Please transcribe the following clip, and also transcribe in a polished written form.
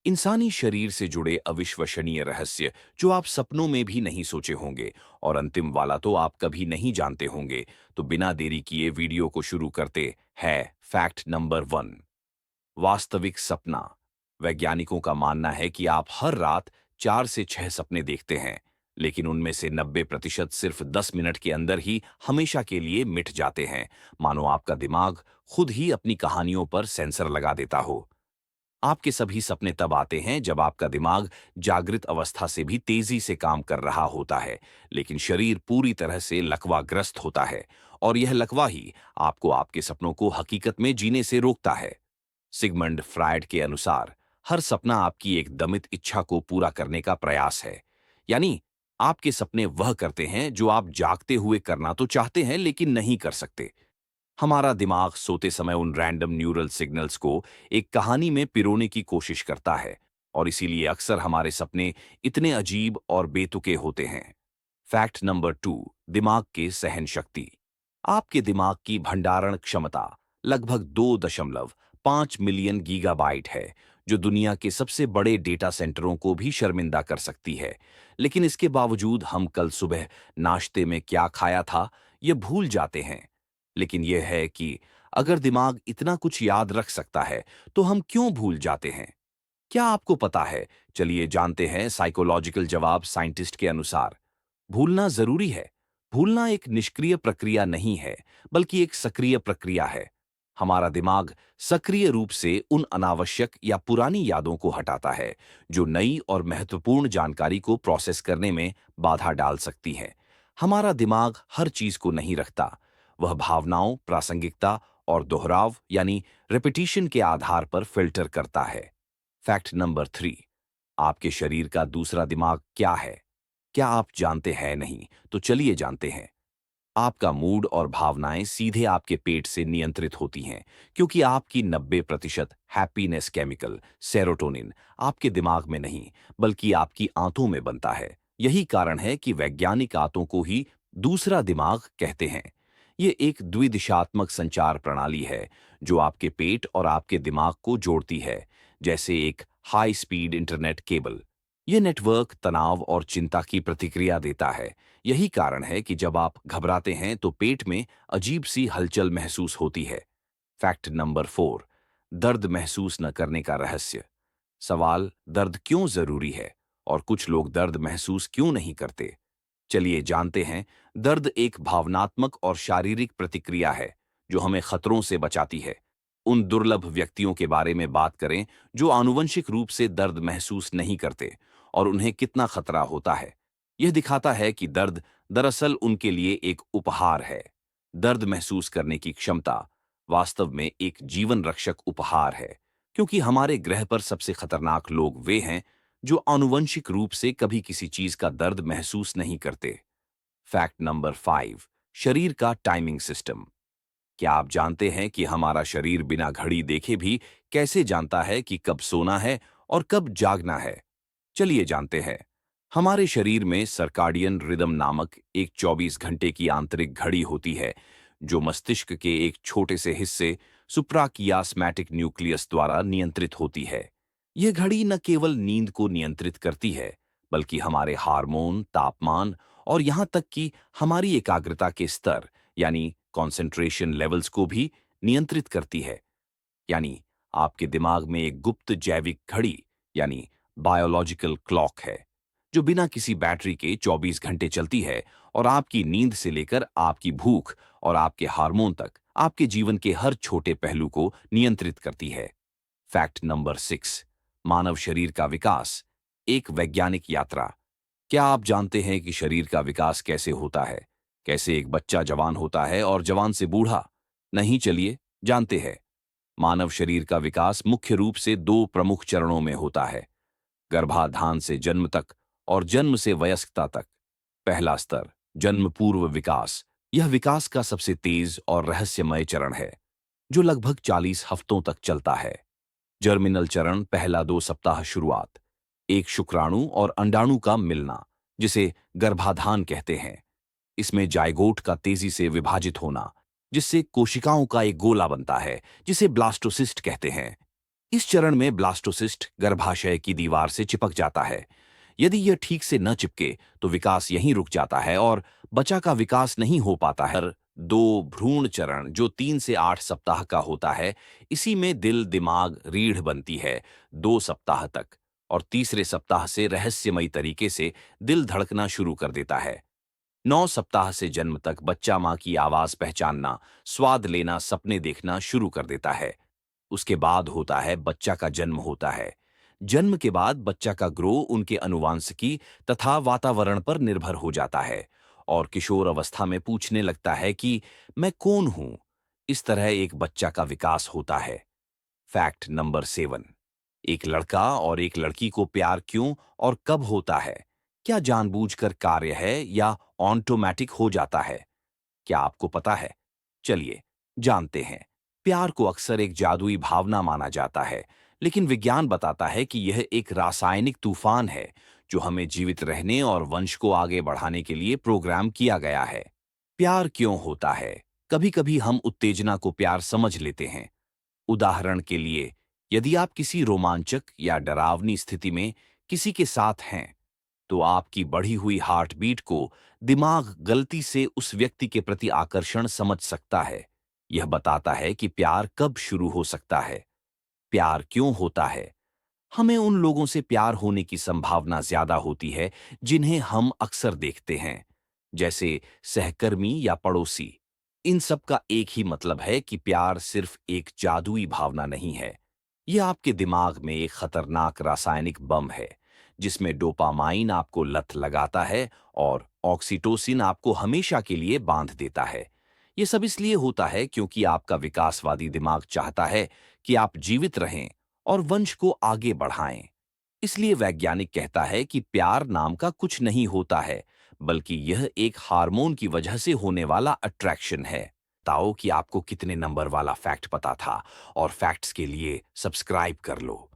इंसानी शरीर से जुड़े अविश्वसनीय रहस्य जो आप सपनों में भी नहीं सोचे होंगे, और अंतिम वाला तो आप कभी नहीं जानते होंगे। तो बिना देरी किए वीडियो को शुरू करते हैं। Fact number 1। वास्तविक सपना। वैज्ञानिकों का मानना है कि आप हर रात 4 से 6 सपने देखते हैं, लेकिन उनमें से 90% सिर्फ 10 मिनट के अंदर ही हमेशा के लिए मिट जाते हैं, मानो आपका दिमाग खुद ही अपनी कहानियों पर सेंसर लगा देता हो। आपके सभी सपने तब आते हैं जब आपका दिमाग जागृत अवस्था से भी तेजी से काम कर रहा होता है, लेकिन शरीर पूरी तरह से लकवाग्रस्त होता है, और यह लकवा ही आपको आपके सपनों को हकीकत में जीने से रोकता है। सिगमंड फ्रायड के अनुसार हर सपना आपकी एक दमित इच्छा को पूरा करने का प्रयास है। यानी आपके सपने वह करते हैं जो आप जागते हुए करना तो चाहते हैं लेकिन नहीं कर सकते। हमारा दिमाग सोते समय उन रैंडम न्यूरल सिग्नल्स को एक कहानी में पिरोने की कोशिश करता है, और इसीलिए अक्सर हमारे सपने इतने अजीब और बेतुके होते हैं। Fact number 2। दिमाग की सहन शक्ति। आपके दिमाग की भंडारण क्षमता लगभग 2.5 मिलियन गीगाबाइट है, जो दुनिया के सबसे बड़े डेटा सेंटरों को भी शर्मिंदा कर सकती है। लेकिन इसके बावजूद हम कल सुबह नाश्ते में क्या खाया था यह भूल जाते हैं। लेकिन यह है कि अगर दिमाग इतना कुछ याद रख सकता है, तो हम क्यों भूल जाते हैं? क्या आपको पता है? चलिए जानते हैं साइकोलॉजिकल जवाब साइंटिस्ट के अनुसार। भूलना जरूरी है। भूलना एक निष्क्रिय प्रक्रिया नहीं है, बल्कि एक सक्रिय प्रक्रिया है। हमारा दिमाग सक्रिय रूप से उन अनावश्यक या पुरानी यादों को हटाता है, जो नई और महत्वपूर्ण जानकारी को प्रोसेस करने में बाधा डाल सकती है। हमारा दिमाग हर चीज को नहीं रखता। वह भावनाओं, प्रासंगिकता और दोहराव यानी रिपीटिशन के आधार पर फिल्टर करता है। Fact number 3। आपके शरीर का दूसरा दिमाग क्या है? क्या आप जानते हैं? नहीं तो चलिए जानते हैं। आपका मूड और भावनाएं सीधे आपके पेट से नियंत्रित होती हैं, क्योंकि आपकी 90% हैप्पीनेस केमिकल सेरोटोनिन आपके दिमाग में नहीं, बल्कि आपकी आंतों में बनता है। यही कारण है कि वैज्ञानिक आंतों को ही दूसरा दिमाग कहते हैं। ये एक द्विदिशात्मक संचार प्रणाली है, जो आपके पेट और आपके दिमाग को जोड़ती है, जैसे एक हाई स्पीड इंटरनेट केबल। ये नेटवर्क तनाव और चिंता की प्रतिक्रिया देता है। यही कारण है कि जब आप घबराते हैं तो पेट में अजीब सी हलचल महसूस होती है। Fact number 4। दर्द महसूस न करने का रहस्य। सवाल, दर्द क्यों जरूरी है और कुछ लोग दर्द महसूस क्यों नहीं करते? चलिए जानते हैं। दर्द एक भावनात्मक और शारीरिक प्रतिक्रिया है, जो हमें खतरों से बचाती है। उन दुर्लभ व्यक्तियों के बारे में बात करें जो आनुवंशिक रूप से दर्द महसूस नहीं करते, और उन्हें कितना खतरा होता है। यह दिखाता है कि दर्द दरअसल उनके लिए एक उपहार है। दर्द महसूस करने की क्षमता वास्तव में एक जीवन रक्षक उपहार है, क्योंकि हमारे ग्रह पर सबसे खतरनाक लोग वे हैं जो आनुवंशिक रूप से कभी किसी चीज का दर्द महसूस नहीं करते। Fact number 5। शरीर का टाइमिंग सिस्टम। क्या आप जानते हैं कि हमारा शरीर बिना घड़ी देखे भी कैसे जानता है कि कब सोना है और कब जागना है? चलिए जानते हैं। हमारे शरीर में सर्काडियन रिदम नामक एक 24 घंटे की आंतरिक घड़ी होती है, जो मस्तिष्क के एक छोटे से हिस्से सुप्राकियास्मैटिक न्यूक्लियस द्वारा नियंत्रित होती है। यह घड़ी न केवल नींद को नियंत्रित करती है, बल्कि हमारे हार्मोन, तापमान और यहां तक कि हमारी एकाग्रता के स्तर यानी कॉन्सेंट्रेशन लेवल्स को भी नियंत्रित करती है। यानी आपके दिमाग में एक गुप्त जैविक घड़ी यानी बायोलॉजिकल क्लॉक है, जो बिना किसी बैटरी के 24 घंटे चलती है, और आपकी नींद से लेकर आपकी भूख और आपके हार्मोन तक आपके जीवन के हर छोटे पहलू को नियंत्रित करती है। Fact number 6। मानव शरीर का विकास एक वैज्ञानिक यात्रा। क्या आप जानते हैं कि शरीर का विकास कैसे होता है? कैसे एक बच्चा जवान होता है और जवान से बूढ़ा? नहीं, चलिए जानते हैं। मानव शरीर का विकास मुख्य रूप से दो प्रमुख चरणों में होता है: गर्भाधान से जन्म तक और जन्म से वयस्कता तक। पहला स्तर, जन्म पूर्व विकास। यह विकास का सबसे तेज और रहस्यमय चरण है, जो लगभग 40 हफ्तों तक चलता है। जर्मिनल चरण, पहला 2 सप्ताह शुरुआत। एक शुक्राणु और अंडाणु का मिलना, जिसे गर्भाधान कहते हैं। इसमें जाइगोट का तेजी से विभाजित होना, जिससे कोशिकाओं का एक गोला बनता है, जिसे ब्लास्टोसिस्ट कहते हैं। इस चरण में ब्लास्टोसिस्ट गर्भाशय की दीवार से चिपक जाता है। यदि यह ठीक से न चिपके तो विकास यहीं रुक जाता है और बच्चा का विकास नहीं हो पाता है। दो भ्रूण चरण जो 3 से 8 सप्ताह का होता है, इसी में दिल दिमाग रीढ़ बनती है 2 सप्ताह तक, और तीसरे सप्ताह से रहस्यमयी तरीके से दिल धड़कना शुरू कर देता है। 9 सप्ताह से जन्म तक बच्चा मां की आवाज पहचानना, स्वाद लेना, सपने देखना शुरू कर देता है। उसके बाद होता है बच्चा का जन्म होता है। जन्म के बाद बच्चा का ग्रो उनके अनुवांशिकी तथा वातावरण पर निर्भर हो जाता है और किशोर अवस्था में पूछने लगता है कि मैं कौन हूं। इस तरह एक बच्चा का विकास होता है। Fact number 7। एक लड़का और एक लड़की को प्यार क्यों और कब होता है? क्या जानबूझकर कार्य है या ऑटोमेटिक हो जाता है? क्या आपको पता है? चलिए जानते हैं। प्यार को अक्सर एक जादुई भावना माना जाता है, लेकिन विज्ञान बताता है कि यह एक रासायनिक तूफान है जो हमें जीवित रहने और वंश को आगे बढ़ाने के लिए प्रोग्राम किया गया है। प्यार क्यों होता है? कभी-कभी हम उत्तेजना को प्यार समझ लेते हैं। उदाहरण के लिए, यदि आप किसी रोमांचक या डरावनी स्थिति में किसी के साथ हैं, तो आपकी बढ़ी हुई हार्ट बीट को दिमाग गलती से उस व्यक्ति के प्रति आकर्षण समझ सकता है। यह बताता है कि प्यार कब शुरू हो सकता है। प्यार क्यों होता है? हमें उन लोगों से प्यार होने की संभावना ज्यादा होती है जिन्हें हम अक्सर देखते हैं, जैसे सहकर्मी या पड़ोसी। इन सब का एक ही मतलब है कि प्यार सिर्फ एक जादुई भावना नहीं है। यह आपके दिमाग में एक खतरनाक रासायनिक बम है, जिसमें डोपामाइन आपको लत लगाता है और ऑक्सीटोसिन आपको हमेशा के लिए बांध देता है। यह सब इसलिए होता है क्योंकि आपका विकासवादी दिमाग चाहता है कि आप जीवित रहें और वंश को आगे बढ़ाएं। इसलिए वैज्ञानिक कहता है कि प्यार नाम का कुछ नहीं होता है, बल्कि यह एक हार्मोन की वजह से होने वाला अट्रैक्शन है। बताओ कि आपको कितने नंबर वाला फैक्ट पता था, और फैक्ट्स के लिए सब्सक्राइब कर लो।